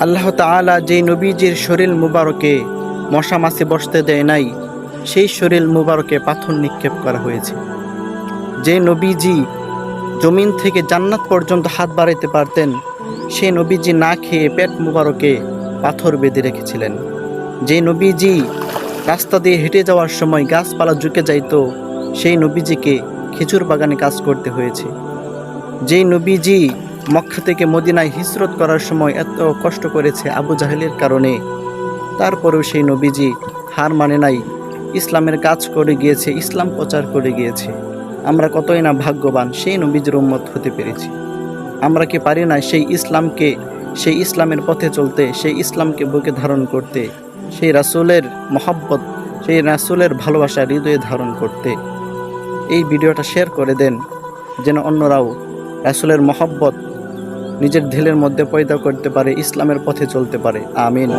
আল্লাহ তাআলা যেই নবীজির শরীর মুবারকে মশা মাছি বসতে দেয় নাই, সেই শরীর মুবারকে পাথর নিক্ষেপ করা হয়েছে। যে নবীজি জমিন থেকে জান্নাত পর্যন্ত হাত বাড়াইতে পারতেন, সেই নবীজি না খেয়ে পেট মুবারকে পাথর বেঁধে রেখেছিলেন। যে নবীজি রাস্তা দিয়ে হেঁটে যাওয়ার সময় গাছপালা ঝুঁকে যাইত, সেই নবীজিকে খেজুর বাগানে কাজ করতে হয়েছে। যেই নবীজি মক্কা থেকে মদিনায় হিজরত করার সময় এত কষ্ট করেছে আবু জাহেলের কারণে, তারপরেও সেই নবীজি হার মানে নাই, ইসলামের কাজ করে গিয়েছে, ইসলাম প্রচার করে গিয়েছে। আমরা কতই না ভাগ্যবান সেই নবীজির উম্মত হতে পেরেছি। আমরা কি পারি না সেই ইসলামকে, সেই ইসলামের পথে চলতে, সেই ইসলামকে বুকে ধারণ করতে, সেই রাসূলের মহব্বত, সেই রাসূলের ভালোবাসা হৃদয়ে ধারণ করতে? এই ভিডিওটা শেয়ার করে দেন, যেন অন্যরাও রাসূলের মহব্বত নিজের দিলের মধ্যে পয়দা করতে পারে, ইসলামের পথে চলতে পারে। আমিন।